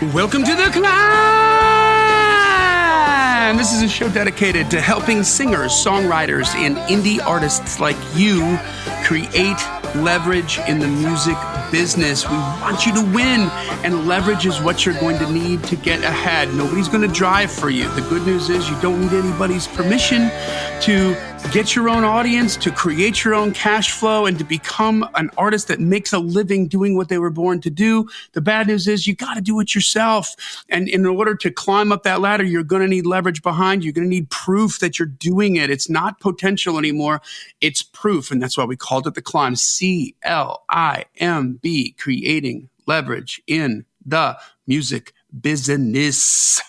Welcome to the Climb! This is a show dedicated to helping singers, songwriters, and indie artists like you create leverage in the music business. We want you to win, and leverage is what you're going to need to get ahead. Nobody's going to drive for you. The good news is you don't need anybody's permission to get your own audience, to create your own cash flow, and to become an artist that makes a living doing what they were born to do. The bad news is you got to do it yourself. And in order to climb up that ladder, you're going to need leverage behind you. You're going to need proof that you're doing it. It's not potential anymore. It's proof. And that's why we called it the Climb. C.L.I.M.B, creating leverage in the music business.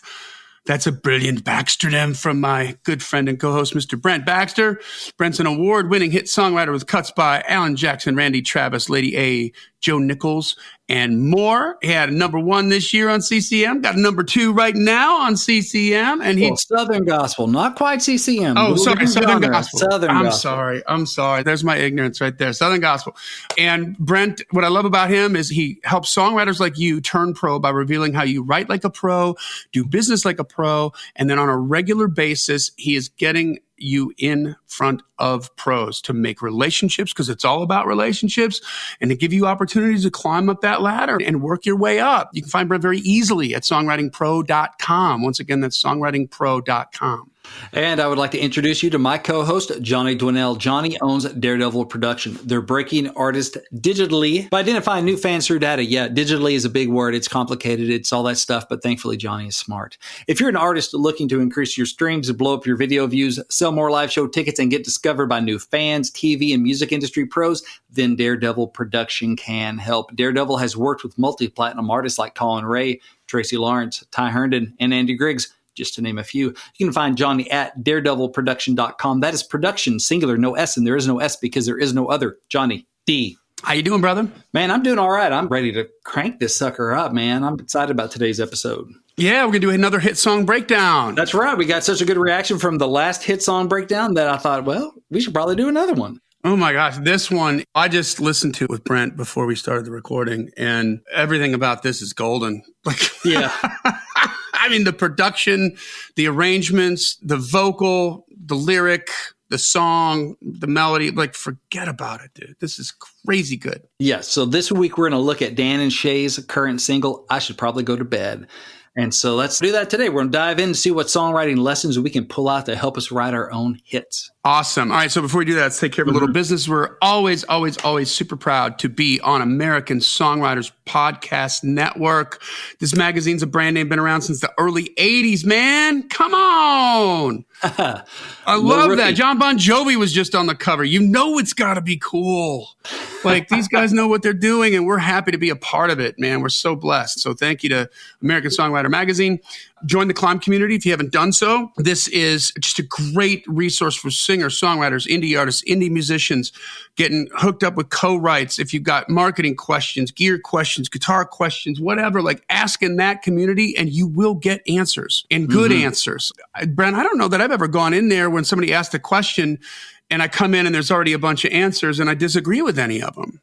That's a brilliant Baxter from my good friend and co-host, Mr. Brent Baxter. Brent's an award-winning hit songwriter with cuts by Alan Jackson, Randy Travis, Lady A, Joe Nichols, and more. He had a #1 this year on CCM, got a #2 right now on CCM. And Southern Gospel, not quite CCM. Oh, sorry, Southern Gospel. I'm sorry. There's my ignorance right there. Southern Gospel. And Brent, what I love about him is he helps songwriters like you turn pro by revealing how you write like a pro, do business like a pro, and then on a regular basis, he is getting you in front of pros to make relationships, because it's all about relationships, and to give you opportunities to climb up that ladder and work your way up. You can find Brent very easily at songwritingpro.com. Once again, that's songwritingpro.com. And I would like to introduce you to my co-host, Johnny Dwinell. Johnny owns Daredevil Production. They're breaking artists digitally by identifying new fans through data. Yeah, digitally is a big word. It's complicated. It's all that stuff. But thankfully, Johnny is smart. If you're an artist looking to increase your streams, blow up your video views, sell more live show tickets, and get discovered by new fans, TV, and music industry pros, then Daredevil Production can help. Daredevil has worked with multi-platinum artists like Colin Ray, Tracy Lawrence, Ty Herndon, and Andy Griggs, just to name a few. You can find Johnny at daredevilproduction.com. That is production, singular, no S, and there is no S because there is no other. Johnny D. How you doing, brother? Man, I'm doing all right. I'm ready to crank this sucker up, man. I'm excited about today's episode. Yeah, we're going to do another hit song breakdown. That's right. We got such a good reaction from the last hit song breakdown that I thought, well, we should probably do another one. Oh my gosh, this one I just listened to with Brent before we started the recording, and everything about this is golden. Yeah. I mean, the production, the arrangements, the vocal, the lyric, the song, the melody, forget about it, dude. This is crazy good. Yeah, so this week we're going to look at Dan and Shay's current single, I Should Probably Go to Bed. And so let's do that today. We're going to dive in and see what songwriting lessons we can pull out to help us write our own hits. Awesome. All right. So before we do that, let's take care of a little business. We're always super proud to be on American Songwriters Podcast Network. This magazine's a brand name, been around since the early 80s, man. Come on. I love that. John Bon Jovi was just on the cover. You know it's got to be cool. These guys know what they're doing, and we're happy to be a part of it, man. We're so blessed. So thank you to American Songwriter Magazine. Join the Climb community if you haven't done so. This is just a great resource for singers, songwriters, indie artists, indie musicians, getting hooked up with co-writes. If you've got marketing questions, gear questions, guitar questions, whatever, ask in that community and you will get answers, and good answers. Brent, I don't know that I've ever gone in there when somebody asked a question and I come in and there's already a bunch of answers and I disagree with any of them.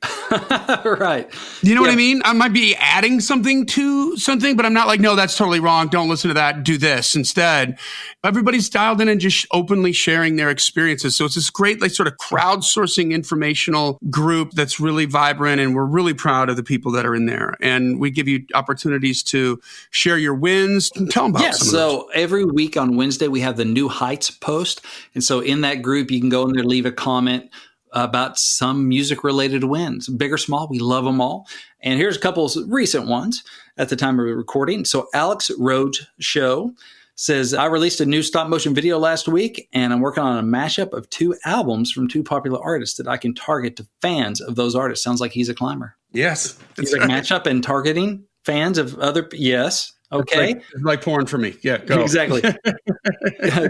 Right. You know what I mean? I might be adding something to something, but I'm not no, that's totally wrong. Don't listen to that. Do this instead. Everybody's dialed in and just openly sharing their experiences. So it's this great, sort of crowdsourcing informational group that's really vibrant. And we're really proud of the people that are in there. And we give you opportunities to share your wins. Tell them about some of those. So every week on Wednesday, we have the New Heights post. And so in that group, you can go in there, leave a comment about some music-related wins, big or small. We love them all. And here's a couple of recent ones at the time of recording. So Alex Rhodes Show says, I released a new stop-motion video last week, and I'm working on a mashup of 2 albums from 2 popular artists that I can target to fans of those artists. Sounds like he's a climber. Yes. He's mashup and targeting fans of other, yes. Okay. It's like porn for me. Yeah, go. Exactly.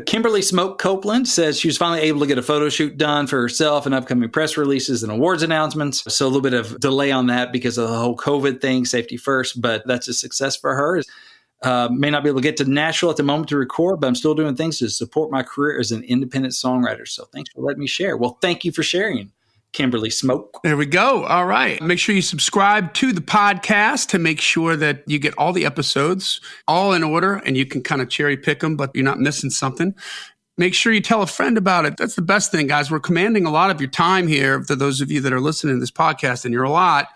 Kimberly Smoke Copeland says she was finally able to get a photo shoot done for herself and upcoming press releases and awards announcements. So a little bit of delay on that because of the whole COVID thing, safety first, but that's a success for her. May not be able to get to Nashville at the moment to record, but I'm still doing things to support my career as an independent songwriter. So thanks for letting me share. Well, thank you for sharing. Kimberly Smoke. There we go. All right. Make sure you subscribe to the podcast to make sure that you get all the episodes all in order and you can kind of cherry pick them, but you're not missing something. Make sure you tell a friend about it. That's the best thing, guys. We're commanding a lot of your time here for those of you that are listening to this podcast, and you're a lot.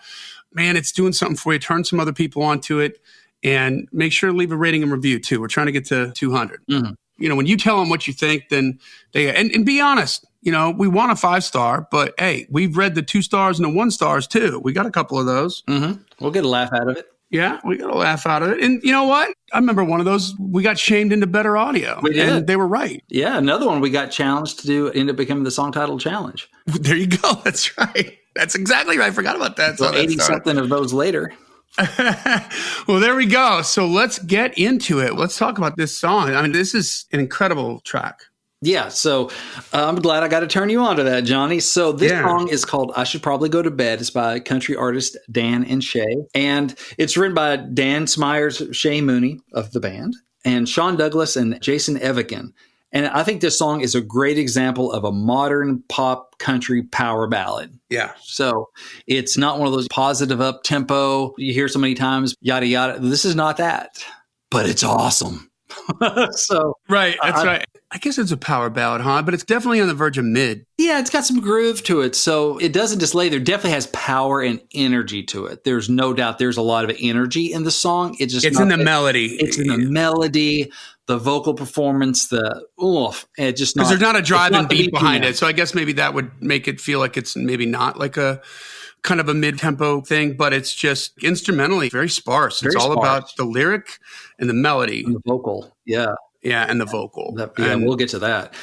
Man, it's doing something for you. Turn some other people onto it, and make sure to leave a rating and review too. We're trying to get to 200. Mm-hmm. You know, when you tell them what you think, then and be honest. You know, we want a 5-star, but hey, we've read the 2 stars and the 1 stars too. We got a couple of those. Mm-hmm. We'll get a laugh out of it. Yeah, we got a laugh out of it. And you know what? I remember one of those, we got shamed into better audio. We did. And they were right. Yeah, another one we got challenged to do ended up becoming the song title challenge. There you go. That's right. That's exactly right. I forgot about that. So 80-something of those later. Well, there we go. So let's get into it. Let's talk about this song. I mean, this is an incredible track. Yeah, so I'm glad I got to turn you on to that, Johnny. So this song is called I Should Probably Go to Bed. It's by country artist Dan and Shay. And it's written by Dan Smyers, Shay Mooney of the band, and Sean Douglas and Jason Evigan. And I think this song is a great example of a modern pop country power ballad. Yeah. So it's not one of those positive up tempo you hear so many times, yada, yada. This is not that, but it's awesome. So right. That's right. I guess it's a power ballad, huh? But it's definitely on the verge of mid. Yeah, it's got some groove to it. So it doesn't just lay there. It definitely has power and energy to it. There's no doubt there's a lot of energy in the song. It's in the melody. It's in the melody, the vocal performance, it just because there's not a driving beat behind it. So I guess maybe that would make it feel like it's maybe not like a kind of a mid-tempo thing, but it's just instrumentally very sparse. It's all about the lyric and the melody. And the vocal. Yeah. Yeah, and the vocal. We'll get to that.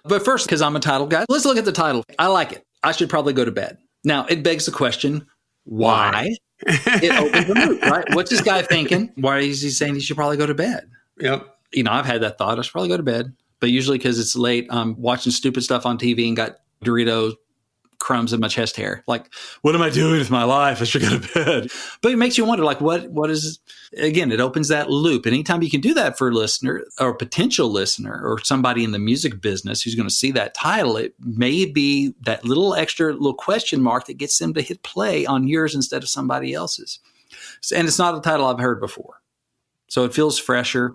But first, because I'm a title guy, let's look at the title. I like it. I should probably go to bed. Now, it begs the question, why? It opens the loop, right? What's this guy thinking? Why is he saying he should probably go to bed? Yep. You know, I've had that thought. I should probably go to bed. But usually because it's late, I'm watching stupid stuff on TV and got Doritos crumbs in my chest hair. Like, what am I doing with my life? I should go to bed. But it makes you wonder, like, what is, again, it opens that loop. And anytime you can do that for a listener or a potential listener or somebody in the music business who's going to see that title, it may be that little extra little question mark that gets them to hit play on yours instead of somebody else's. And it's not a title I've heard before. So it feels fresher.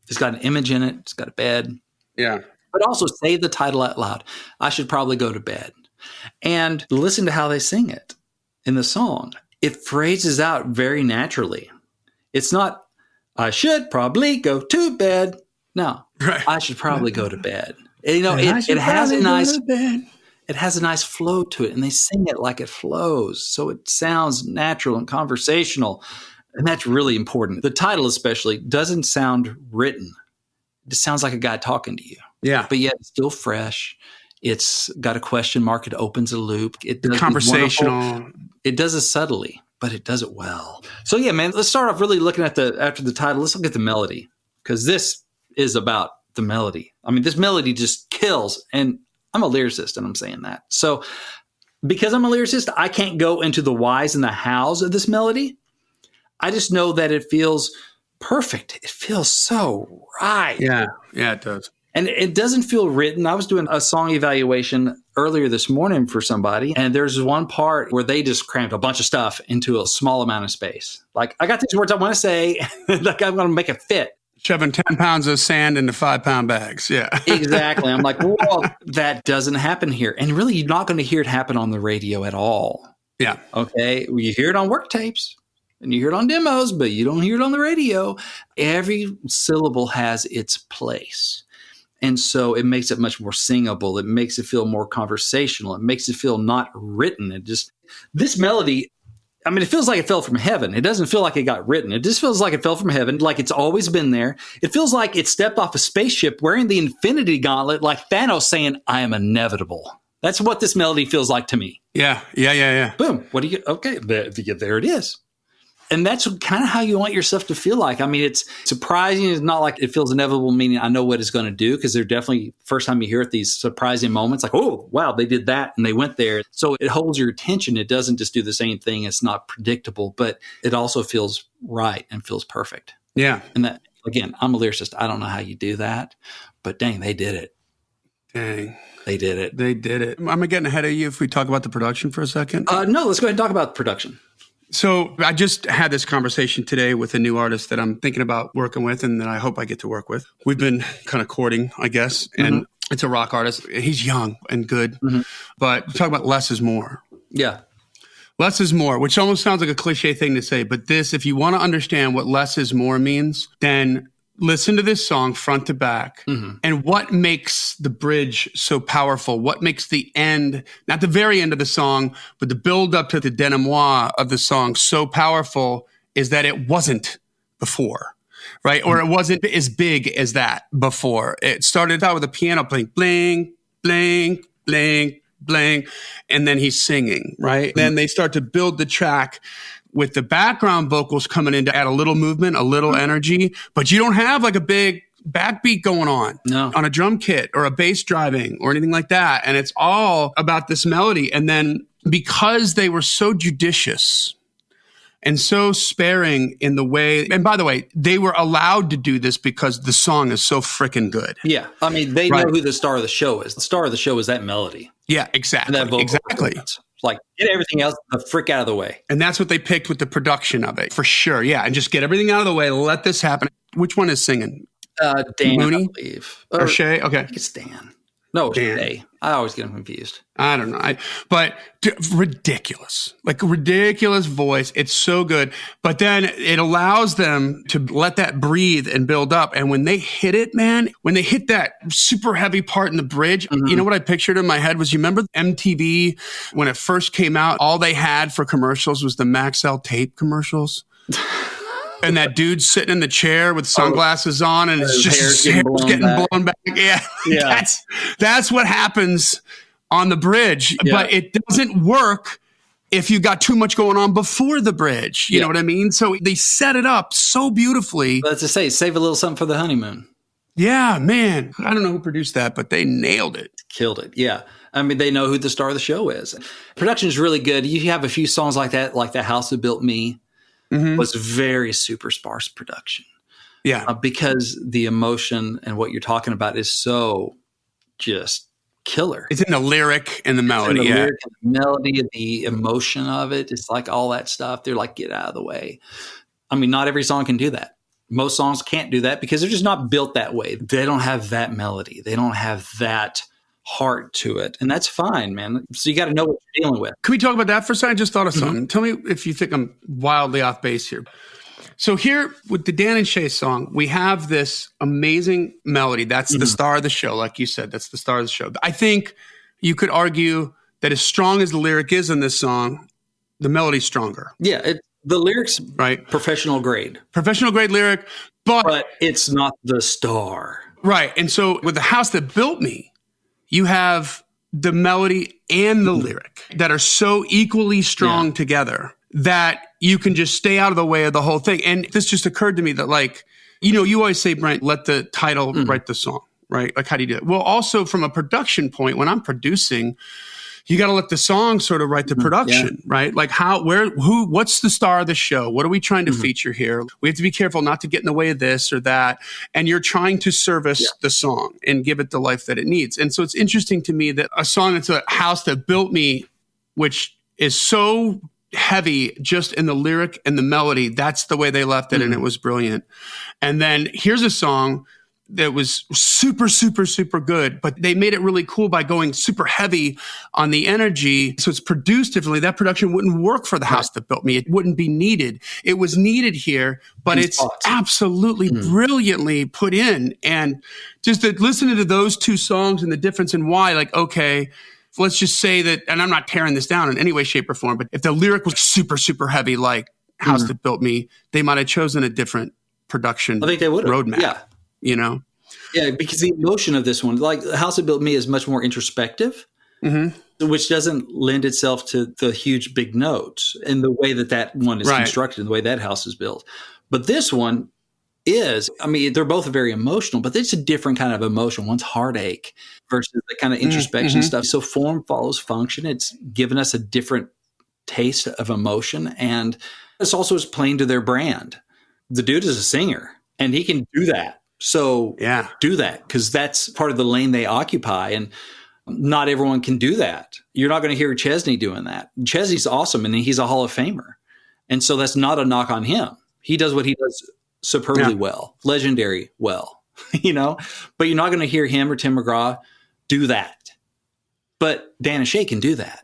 It's got an image in it. It's got a bed. Yeah. But also say the title out loud. I should probably go to bed. And listen to how they sing it in the song. It phrases out very naturally. It's not, I should probably go to bed. No, right. I should probably go to bed. You know, it has a nice flow to it, and they sing it like it flows. So it sounds natural and conversational. And that's really important. The title especially doesn't sound written. It just sounds like a guy talking to you. Yeah. But yet it's still fresh. It's got a question mark. It opens a loop. It does conversational. It does it subtly, but it does it well. So yeah, man, let's start off really looking at after the title. Let's look at the melody, because this is about the melody. I mean, this melody just kills. And I'm a lyricist, and I'm saying that. So because I'm a lyricist, I can't go into the whys and the hows of this melody. I just know that it feels perfect. It feels so right. Yeah, it does. And it doesn't feel written. I was doing a song evaluation earlier this morning for somebody, and there's one part where they just crammed a bunch of stuff into a small amount of space. Like, I got these words I want to say, like I'm going to make it fit. Shoving 10 pounds of sand into 5-pound bags. Yeah. Exactly. I'm like, well, that doesn't happen here. And really, you're not going to hear it happen on the radio at all. Yeah. Okay. Well, you hear it on work tapes. And you hear it on demos, but you don't hear it on the radio. Every syllable has its place. And so it makes it much more singable. It makes it feel more conversational. It makes it feel not written. This melody, I mean, it feels like it fell from heaven. It doesn't feel like it got written. It just feels like it fell from heaven, like it's always been there. It feels like it stepped off a spaceship wearing the Infinity Gauntlet, like Thanos saying, I am inevitable. That's what this melody feels like to me. Yeah. Boom. Okay, there it is. And that's kind of how you want yourself to feel like. I mean, it's surprising. It's not like it feels inevitable, meaning I know what it's going to do, because they're definitely, first time you hear it, these surprising moments like, oh, wow, they did that and they went there. So it holds your attention. It doesn't just do the same thing. It's not predictable, but it also feels right and feels perfect. Yeah. And that, again, I'm a lyricist. I don't know how you do that, but dang, they did it. Dang. They did it. They did it. Am I getting ahead of you if we talk about the production for a second? No, let's go ahead and talk about production. So I just had this conversation today with a new artist that I'm thinking about working with and that I hope I get to work with. We've been kind of courting, I guess, and it's a rock artist. He's young and good, but we're talking about less is more. Yeah. Less is more, which almost sounds like a cliche thing to say, but this, if you want to understand what less is more means, then listen to this song front to back and what makes the bridge so powerful, what makes the end, not the very end of the song, but the build up to the denouement of the song so powerful is that it wasn't before, right? Or it wasn't as big as that before. It started out with a piano playing bling, bling, bling, bling, and then he's singing, right? Then they start to build the track with the background vocals coming in to add a little movement, a little energy, but you don't have like a big backbeat going on a drum kit or a bass driving or anything like that. And it's all about this melody. And then because they were so judicious and so sparing in the way, and by the way, they were allowed to do this because the song is so freaking good. Yeah. I mean, they know who the star of the show is. The star of the show is that melody. Yeah, exactly. And that exactly. Like, get everything else the frick out of the way. And that's what they picked with the production of it, for sure. Yeah, and just get everything out of the way, let this happen. Which one is singing? Dan, Mooney? I believe. Or Shay? Okay. I think it's Dan. No, it's Shay. I always get them confused. I don't know. Ridiculous. Like a ridiculous voice. It's so good. But then it allows them to let that breathe and build up. And when they hit it, man, when they hit that super heavy part in the bridge, you know what I pictured in my head was, you remember MTV when it first came out, all they had for commercials was the Maxell tape commercials? And that dude sitting in the chair with sunglasses on and his hair's getting blown back. Yeah. That's what happens on the bridge. Yeah. But it doesn't work if you got too much going on before the bridge. You know what I mean? So they set it up so beautifully. Let's just say, save a little something for the honeymoon. Yeah, man. I don't know who produced that, but they nailed it. Killed it. Yeah. I mean, they know who the star of the show is. Production is really good. You have a few songs like that, like The House That Built Me. Was very super sparse production. Yeah. Because the emotion and what you're talking about is so just killer. It's in the lyric and the melody. It's in the lyric and the melody and the emotion of it. It's like all that stuff. They're like, get out of the way. I mean, not every song can do that. Most songs can't do that because they're just not built that way. They don't have that melody. They don't have that heart to it. And that's fine, man. So you got to know what you're dealing with. Can we talk about that for a second? I just thought of something. Tell me if you think I'm wildly off base here. So here with the Dan and Shay song, we have this amazing melody. That's the star of the show. Like you said, that's the star of the show. I think you could argue that as strong as the lyric is in this song, the melody's stronger. Yeah. The lyrics, professional grade. Professional grade lyric, but it's not the star. Right. And so with The House That Built Me, you have the melody and the lyric that are so equally strong together that you can just stay out of the way of the whole thing. And this just occurred to me that, like, you know, you always say, Brent, let the title write the song, right? Like, how do you do it? Well, also from a production point, when I'm producing, you got to let the song sort of write the production, right? Like what's the star of the show? What are we trying to feature here? We have to be careful not to get in the way of this or that. And you're trying to service the song and give it the life that it needs. And so it's interesting to me that a song that's A House That Built Me, which is so heavy just in the lyric and the melody, that's the way they left it. And it was brilliant. And then here's a song that was super, super, super good, but they made it really cool by going super heavy on the energy. So it's produced differently. That production wouldn't work for The House That Built Me. It wouldn't be needed. It was needed here, but it's absolutely brilliantly put in. And just listening to those two songs and the difference in why, like, okay, let's just say that, and I'm not tearing this down in any way, shape, or form, but if the lyric was super, super heavy, like House That Built Me, they might have chosen a different production roadmap. Yeah. You know? Yeah, because the emotion of this one, like The House That Built Me, is much more introspective, which doesn't lend itself to the huge big notes in the way that one is constructed, the way that house is built. But this one is, I mean, they're both very emotional, but it's a different kind of emotion. One's heartache versus the kind of introspection stuff. So form follows function. It's given us a different taste of emotion. And this also is playing to their brand. The dude is a singer and he can do that. So Yeah. do that, because that's part of the lane they occupy. And not everyone can do that. You're not going to hear Chesney doing that. Chesney's awesome, and he's a Hall of Famer. And so that's not a knock on him. He does what he does superbly well, legendary well, but you're not going to hear him or Tim McGraw do that. But Dan and Shay can do that.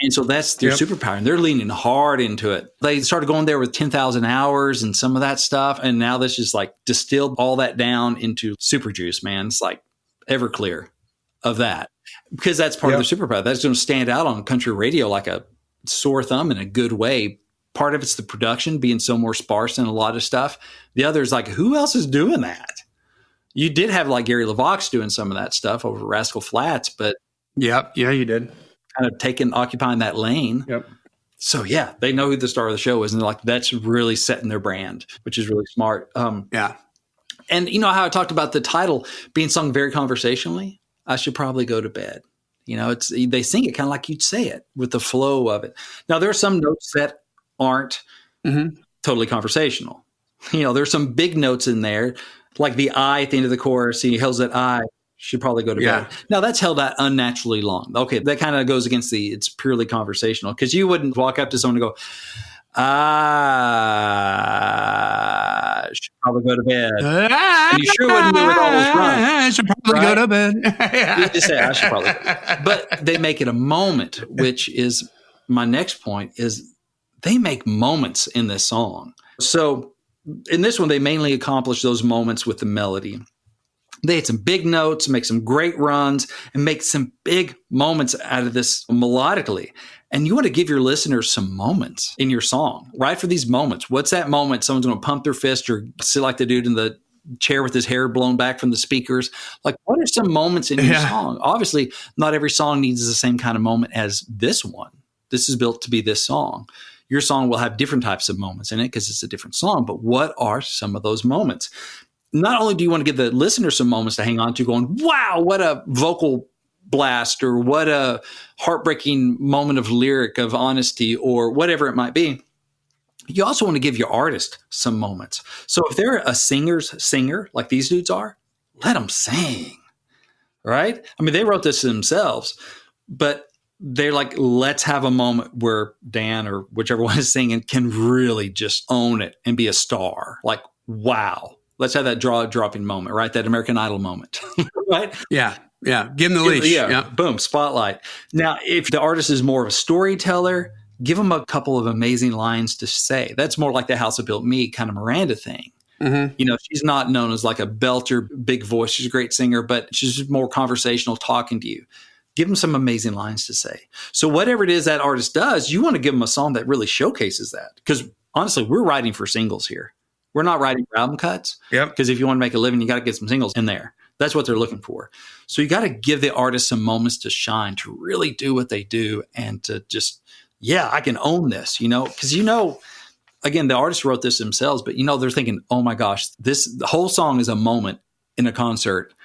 And so that's their superpower, and they're leaning hard into it. They started going there with 10,000 hours and some of that stuff. And now this just like distilled all that down into super juice, man. It's like Everclear of that, because that's part of their superpower. That's going to stand out on country radio like a sore thumb in a good way. Part of it's the production being so more sparse than a lot of stuff. The other is like, who else is doing that? You did have like Gary LaVox doing some of that stuff over Rascal Flatts, but yeah, you did. Kind of occupying that lane. Yep. So yeah, they know who the star of the show is, and they're like, that's really setting their brand, which is really smart. Yeah. And you know how I talked about the title being sung very conversationally? I should probably go to bed. They sing it kind of like you'd say it with the flow of it. Now there are some notes that aren't totally conversational. There's some big notes in there, like the I at the end of the chorus. He holds that I. Should probably go to bed. Now that's held out unnaturally long. Okay, that kind of goes against it's purely conversational, because you wouldn't walk up to someone and go, I should probably go to bed. And you sure wouldn't do it with all those runs. I should probably go to bed. You just say, I should probably go to bed. But they make it a moment, which is my next point, is they make moments in this song. So in this one, they mainly accomplish those moments with the melody. They had some big notes, make some great runs, and make some big moments out of this melodically. And you want to give your listeners some moments in your song, right? For these moments. What's that moment? Someone's going to pump their fist or sit like the dude in the chair with his hair blown back from the speakers. Like, what are some moments in your song? Obviously, not every song needs the same kind of moment as this one. This is built to be this song. Your song will have different types of moments in it because it's a different song. But what are some of those moments? Not only do you want to give the listener some moments to hang on to going, wow, what a vocal blast, or what a heartbreaking moment of lyric, of honesty, or whatever it might be. You also want to give your artist some moments. So if they're a singer's singer, like these dudes are, let them sing, right? I mean, they wrote this themselves, but they're like, let's have a moment where Dan or whichever one is singing can really just own it and be a star. Like, wow. Let's have that jaw-dropping moment, right? That American Idol moment, right? Yeah. Give them the leash. Yeah. Boom, spotlight. Now, if the artist is more of a storyteller, give them a couple of amazing lines to say. That's more like the House That Built Me kind of Miranda thing. Mm-hmm. She's not known as like a belter, big voice. She's a great singer, but she's just more conversational, talking to you. Give them some amazing lines to say. So whatever it is that artist does, you want to give them a song that really showcases that. Because honestly, we're writing for singles here. We're not writing for album cuts. Yep. Because if you want to make a living, you got to get some singles in there. That's what they're looking for. So you got to give the artist some moments to shine, to really do what they do, and to just, I can own this, because again, the artists wrote this themselves, but they're thinking, oh my gosh, the whole song is a moment in a concert,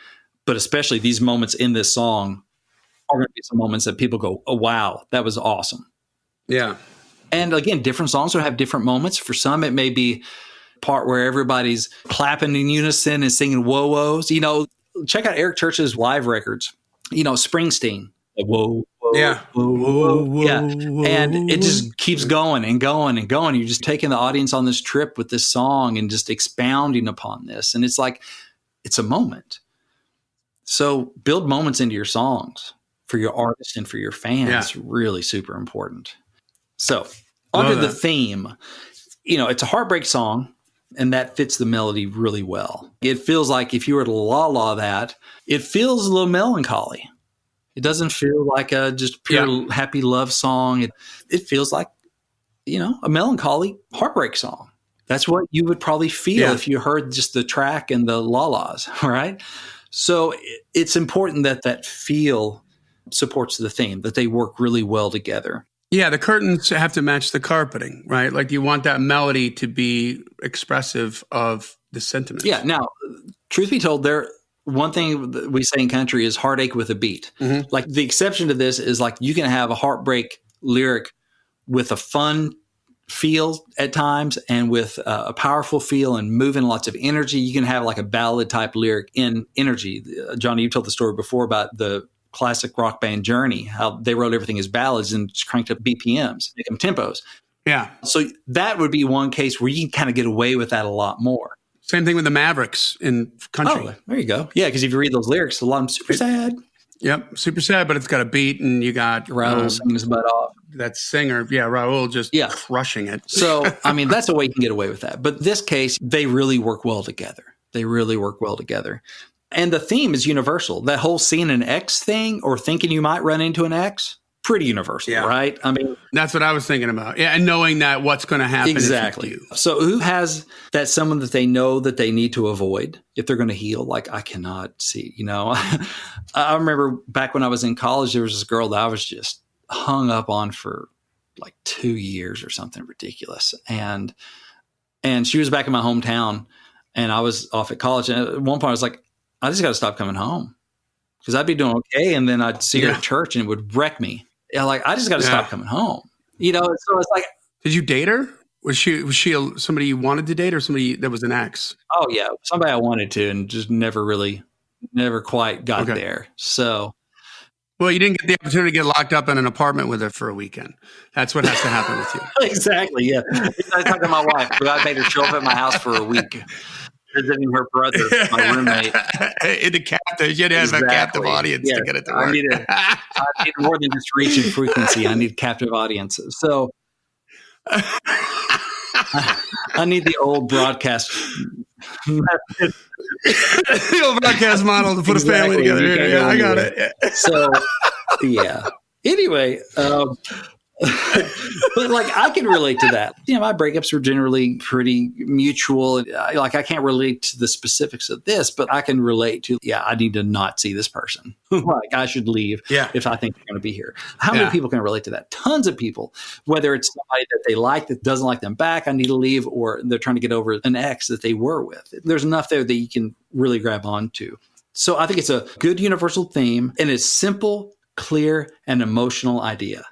but especially these moments in this song are going to be some moments that people go, oh wow, that was awesome. Yeah. And again, different songs will have different moments. For some, it may be part where everybody's clapping in unison and singing whoa-wohs. Check out Eric Church's live records. Springsteen. Whoa, whoa, yeah. Whoa, whoa, whoa, yeah. And it just keeps going and going and going. You're just taking the audience on this trip with this song and just expounding upon this. And it's like, it's a moment. So build moments into your songs for your artists and for your fans. It's really super important. So under the theme, it's a heartbreak song. And that fits the melody really well. It feels like if you were to la that, it feels a little melancholy. It doesn't feel like a just pure happy love song. It feels like, a melancholy heartbreak song. That's what you would probably feel if you heard just the track and the la-las, right? So it's important that feel supports the theme, that they work really well together. Yeah, the curtains have to match the carpeting, right? Like you want that melody to be expressive of the sentiment. Yeah. Now, truth be told, one thing that we say in country is heartache with a beat. Mm-hmm. Like the exception to this is like you can have a heartbreak lyric with a fun feel at times and with a powerful feel and moving lots of energy. You can have like a ballad type lyric in energy. Johnny, you told the story before about the classic rock band Journey, how they wrote everything as ballads and just cranked up BPMs, make them tempos. Yeah. So that would be one case where you can kind of get away with that a lot more. Same thing with the Mavericks in country. Oh, there you go. Yeah, because if you read those lyrics, a lot of them super sad. Yep, super sad, but it's got a beat, and you got Raul singing his butt off. That singer, Raul just crushing it. So, I mean, that's a way you can get away with that. But this case, they really work well together. And the theme is universal. That whole seeing an X thing or thinking you might run into an X, pretty universal, right? I mean, that's what I was thinking about. Yeah, and knowing that what's going to happen. Exactly. So who has that someone that they know that they need to avoid if they're going to heal? Like, I cannot see, I remember back when I was in college, there was this girl that I was just hung up on for like 2 years or something ridiculous. And she was back in my hometown and I was off at college. And at one point I was like, I just got to stop coming home because I'd be doing okay. And then I'd see her at church and it would wreck me. Yeah, like I just got to stop coming home. So it's like, did you date her? Was she somebody you wanted to date or somebody that was an ex? Oh yeah, somebody I wanted to and just never quite got there. So, well, you didn't get the opportunity to get locked up in an apartment with her for a weekend. That's what has to happen with you. Exactly. Yeah, I talked to my wife, but I made her show up at my house for a week. Visiting her brother, my roommate. In the captive, you had to have a captive audience to get it to work. I need more than just reach and frequency. I need captive audience. So I need the old broadcast. The old broadcast model to put a family together. Yeah, I got it. So, yeah. Anyway, but like I can relate to that. My breakups were generally pretty mutual. Like I can't relate to the specifics of this, but I can relate to, I need to not see this person. Like I should leave if I think they're going to be here. How many people can relate to that? Tons of people, whether it's somebody that they like that doesn't like them back, I need to leave, or they're trying to get over an ex that they were with. There's enough there that you can really grab onto. So I think it's a good universal theme and it's simple, clear, and emotional idea.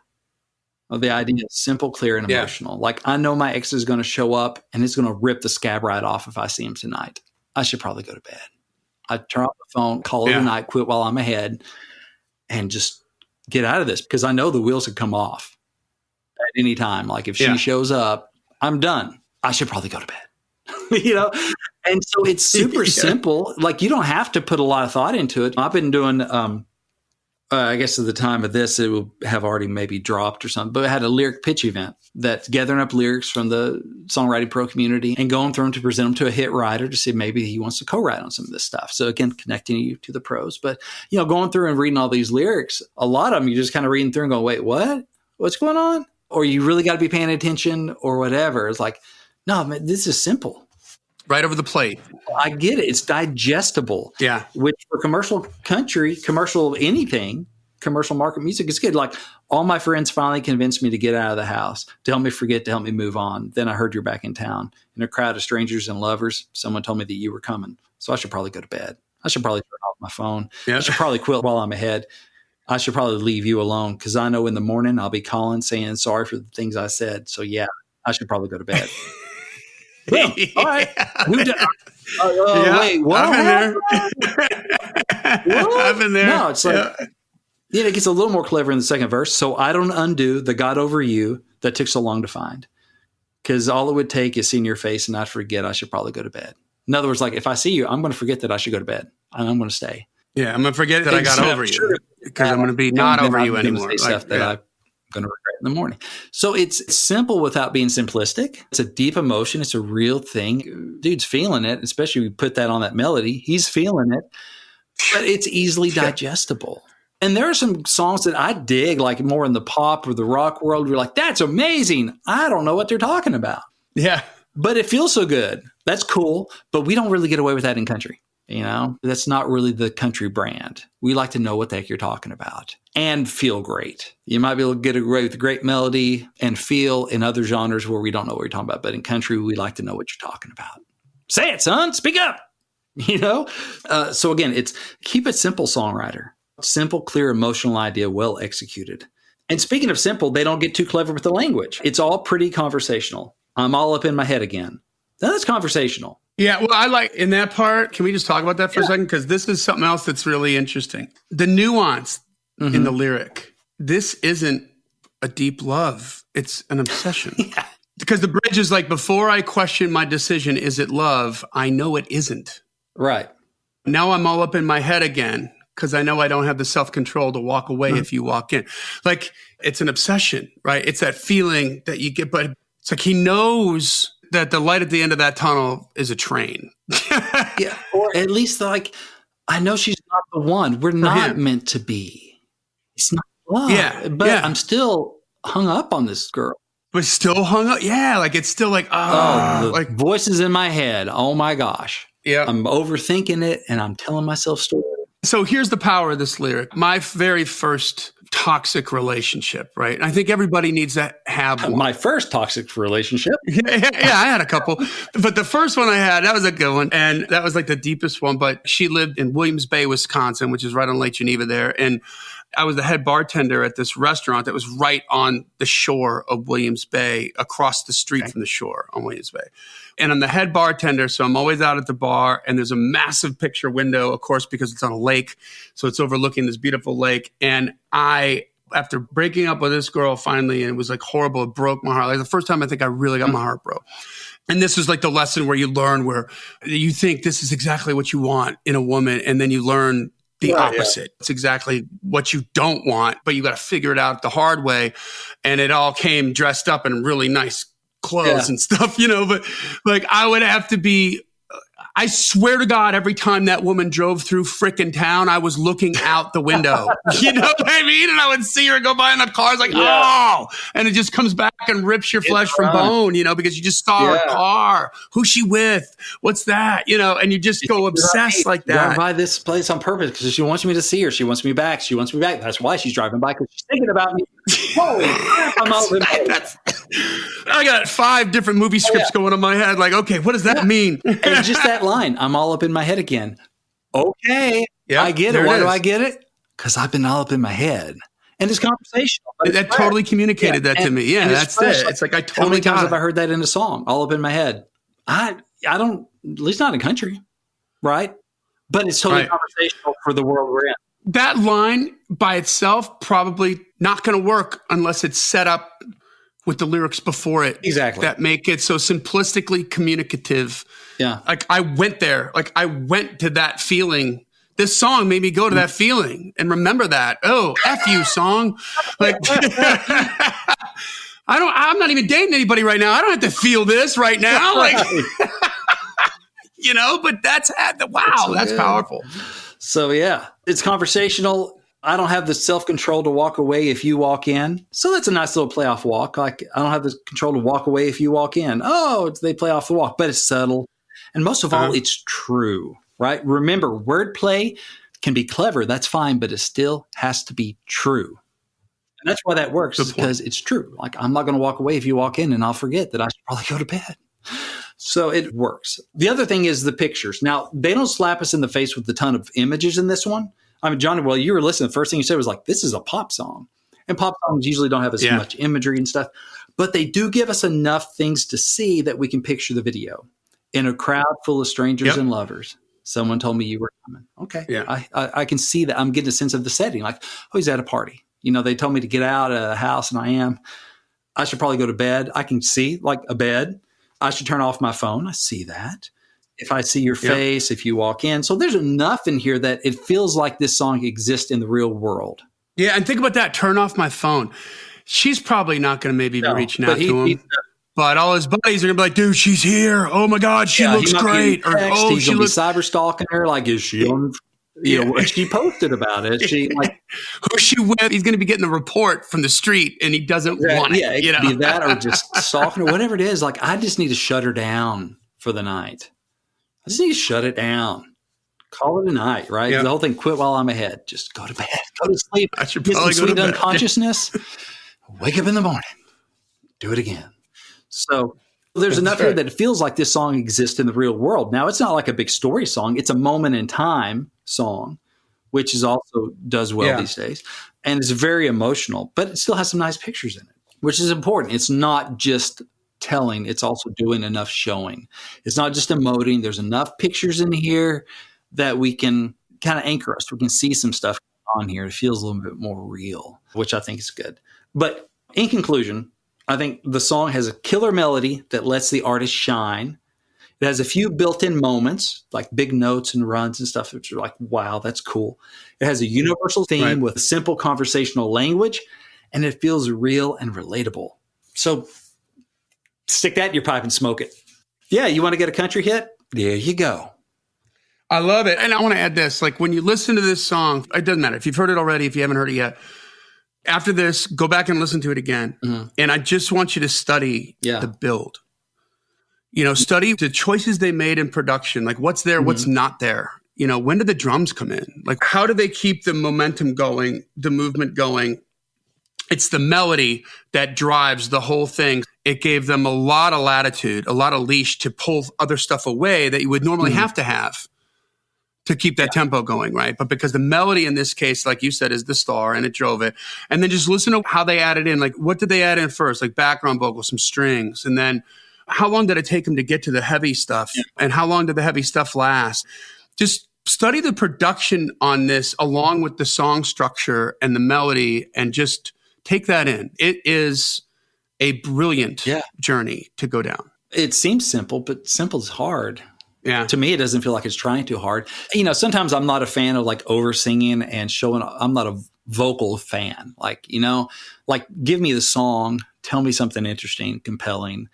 The idea is simple, clear, and emotional. Like I know my ex is going to show up and it's going to rip the scab right off if I see him tonight. I should probably go to bed. I'd turn off the phone, call it a night, quit while I'm ahead, and just get out of this because I know the wheels could come off at any time. Like if she shows up, I'm done. I should probably go to bed. And so it's super simple. Like you don't have to put a lot of thought into it. I've been doing I guess at the time of this, it will have already maybe dropped or something, but I had a lyric pitch event that's gathering up lyrics from the Songwriting Pro community and going through them to present them to a hit writer to see maybe he wants to co-write on some of this stuff. So again, connecting you to the pros, but going through and reading all these lyrics, a lot of them, you just kind of reading through and go, wait, what? What's going on? Or you really got to be paying attention or whatever. It's like, no, man, this is simple. Right over the plate. I get it. It's digestible. Yeah. Which for commercial country, commercial anything, commercial market music is good. Like all my friends finally convinced me to get out of the house, to help me forget, to help me move on. Then I heard you're back in town. In a crowd of strangers and lovers, someone told me that you were coming. So I should probably go to bed. I should probably turn off my phone. Yeah. I should probably quit while I'm ahead. I should probably leave you alone because I know in the morning I'll be calling saying sorry for the things I said. So yeah, I should probably go to bed. Well, all right. Wait, what? I've been there. No, it's like, it gets a little more clever in the second verse. So I don't undo the God over you that took so long to find. Because all it would take is seeing your face and I'd forget I should probably go to bed. In other words, like if I see you, I'm going to forget that I should go to bed. And I'm going to stay. Yeah, I'm going to forget that I got over you. Because I'm going to be not over you anymore. Stuff that I'm going to regret in the morning. So it's simple without being simplistic. It's a deep emotion. It's a real thing. Dude's feeling it, especially if you put that on that melody. He's feeling it. But it's easily digestible. And there are some songs that I dig, like more in the pop or the rock world. You're like, that's amazing. I don't know what they're talking about. Yeah. But it feels so good. That's cool. But we don't really get away with that in country. That's not really the country brand. We like to know what the heck you're talking about and feel great. You might be able to get away with a great melody and feel in other genres where we don't know what you're talking about. But in country, we like to know what you're talking about. Say it, son. Speak up. So again, it's keep it simple, songwriter. Simple, clear, emotional idea, well executed. And speaking of simple, they don't get too clever with the language. It's all pretty conversational. I'm all up in my head again. Now that's conversational. Yeah, well, I like in that part. Can we just talk about that for a second? Because this is something else that's really interesting. The nuance in the lyric. This isn't a deep love. It's an obsession. Because the bridge is like, before I question my decision, is it love? I know it isn't. Right. Now I'm all up in my head again because I know I don't have the self-control to walk away if you walk in. Like, it's an obsession, right? It's that feeling that you get, but it's like he knows that the light at the end of that tunnel is a train. Yeah, or at least like, I know she's not the one. We're not meant to be. It's not love. Yeah, but I'm still hung up on this girl. But still hung up. Yeah, like it's still like, like voices in my head. Oh my gosh. Yeah. I'm overthinking it and I'm telling myself stories. So here's the power of this lyric. My very first toxic relationship, right? And I think everybody needs to have one. My first toxic relationship. Yeah, I had a couple. But the first one I had, that was a good one. And that was like the deepest one. But she lived in Williams Bay, Wisconsin, which is right on Lake Geneva there. And I was the head bartender at this restaurant that was right on the shore of Williams Bay, across the street from the shore on Williams Bay. And I'm the head bartender, so I'm always out at the bar, and there's a massive picture window, of course, because it's on a lake. So it's overlooking this beautiful lake. And after breaking up with this girl finally, and it was like horrible, it broke my heart. Like the first time I think I really got my heart broke. And this is like the lesson where you learn where you think this is exactly what you want in a woman, and then you learn the opposite. It's exactly what you don't want, but you got to figure it out the hard way. And it all came dressed up in really nice clothes and stuff, but like I would have to be, I swear to God, every time that woman drove through frickin' town, I was looking out the window. You know what I mean? And I would see her go by in the car. It's like, oh, and it just comes back and rips your flesh from bone, because you just saw her car. Who's she with? What's that? And you just go obsessed like that. Drive by this place on purpose because she wants me to see her. She wants me back. She wants me back. That's why she's driving by, because she's thinking about me. Holy crap, I'm all I got 5 different movie scripts going on my head. Like, okay, what does that mean? And just that line, I'm all up in my head again. Okay, I get it. Why do I get it? Because I've been all up in my head. And it's conversational. That totally communicated that to me. Yeah, that's it. It's like I totally How many times got have I heard that in a song? All up in my head. I don't, at least not in country, right? But it's totally conversational for the world we're in. That line by itself probably not going to work unless it's set up with the lyrics before it. Exactly. That make it so simplistically communicative. Yeah. Like I went there. Like I went to that feeling. This song made me go to that feeling and remember that. Oh, F you, song. Like I'm not even dating anybody right now. I don't have to feel this right now. Like but that's powerful. So yeah, it's conversational. I don't have the self-control to walk away if you walk in. So that's a nice little play off walk. Like I don't have the control to walk away if you walk in. Oh, they play off the walk, but it's subtle. And most of all, it's true, right? Remember, wordplay can be clever. That's fine, but it still has to be true. And that's why that works, because it's true. Like I'm not going to walk away if you walk in, and I'll forget that I should probably go to bed. So it works. The other thing is the pictures. Now, they don't slap us in the face with a ton of images in this one. I mean, Johnny, well, you were listening. The first thing you said was like, this is a pop song. And pop songs usually don't have as much imagery and stuff. But they do give us enough things to see that we can picture the video. In a crowd full of strangers and lovers, someone told me you were coming. Okay. Yeah. I can see that. I'm getting a sense of the setting. Like, oh, he's at a party. They told me to get out of the house, and I am. I should probably go to bed. I can see like a bed. I should turn off my phone. I see that. If I see your face, if you walk in. So there's enough in here that it feels like this song exists in the real world. Yeah, and think about that. Turn off my phone. She's probably not going to maybe be reaching out to him. But all his buddies are going to be like, dude, she's here. Oh, my God, she looks great. Or, he's going to be cyber stalking her. Like, is she on? She posted about it. She like, who's she with? He's going to be getting a report from the street, and he doesn't want it. Yeah, it could be that, or just stalking her, whatever it is. Like, I just need to shut her down for the night. I just need to shut it down. Call it a night, right? The whole thing, quit while I'm ahead. Just go to bed. Go to sleep. I should probably go to bed. Unconsciousness. Wake up in the morning. Do it again. So there's enough here that it feels like this song exists in the real world. Now, it's not like a big story song. It's a moment in time song. which is also does well these days. And it's very emotional, but it still has some nice pictures in it, which is important. It's not just telling, it's also doing enough showing. It's not just emoting. There's enough pictures in here that we can kind of anchor us. We can see some stuff on here. It feels a little bit more real, which I think is good. But in conclusion, I think the song has a killer melody that lets the artist shine. It has a few built-in moments, like big notes and runs and stuff, which are like, wow, that's cool. It has a universal theme with simple conversational language, and it feels real and relatable. So stick that in your pipe and smoke it. Yeah, you want to get a country hit? There you go. I love it. And I want to add this, like when you listen to this song, it doesn't matter if you've heard it already, if you haven't heard it yet. After this, go back and listen to it again. Mm-hmm. And I just want you to study the build. You know, study the choices they made in production, like what's there, what's not there. You know, when do the drums come in? Like, how do they keep the momentum going, the movement going? It's the melody that drives the whole thing. It gave them a lot of latitude, a lot of leash to pull other stuff away that you would normally have to keep that tempo going, right? But because the melody in this case, like you said, is the star and it drove it. And then just listen to how they added in. Like, what did they add in first? Like background vocals, some strings, and then how long did it take them to get to the heavy stuff? Yeah. And how long did the heavy stuff last? Just study the production on this along with the song structure and the melody and just take that in. It is a brilliant journey to go down. It seems simple, but simple is hard. Yeah. To me, it doesn't feel like it's trying too hard. You know, sometimes I'm not a fan of like over singing and showing. I'm not a vocal fan. Like, you know, like give me the song, tell me something interesting, compelling.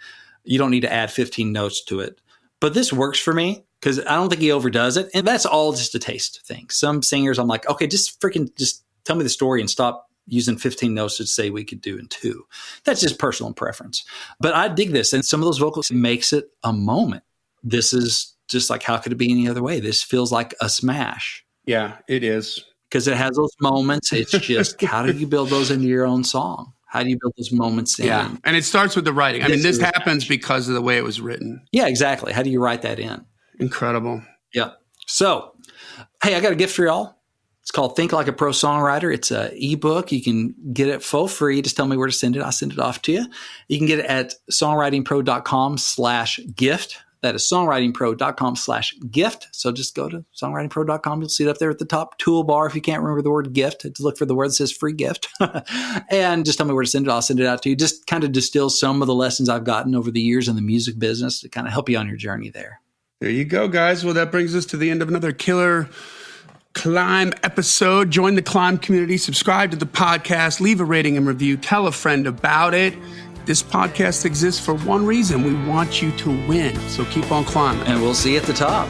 You don't need to add 15 notes to it. But this works for me because I don't think he overdoes it. And that's all just a taste thing. Some singers, I'm like, okay, just tell me the story and stop using 15 notes to say we could do in 2. That's just personal preference. But I dig this. And some of those vocals makes it a moment. This is just like, how could it be any other way? This feels like a smash. Yeah, it is. Because it has those moments. It's just, how do you build those into your own song? How do you build those moments in? Yeah, and it starts with the writing. I mean, this happens because of the way it was written. Yeah, exactly. How do you write that in? Incredible. Yeah. So, hey, I got a gift for y'all. It's called Think Like a Pro Songwriter. It's an ebook. You can get it for free. Just tell me where to send it. I'll send it off to you. You can get it at songwritingpro.com/gift. That is songwritingpro.com/gift. So just go to songwritingpro.com. You'll see it up there at the top toolbar. If you can't remember the word gift, just look for the word that says free gift. And just tell me where to send it. I'll send it out to you. Just kind of distill some of the lessons I've gotten over the years in the music business to kind of help you on your journey there. There you go, guys. Well, that brings us to the end of another killer C.L.I.M.B episode. Join the C.L.I.M.B community. Subscribe to the podcast. Leave a rating and review. Tell a friend about it. This podcast exists for one reason. We want you to win. So keep on climbing. And we'll see you at the top.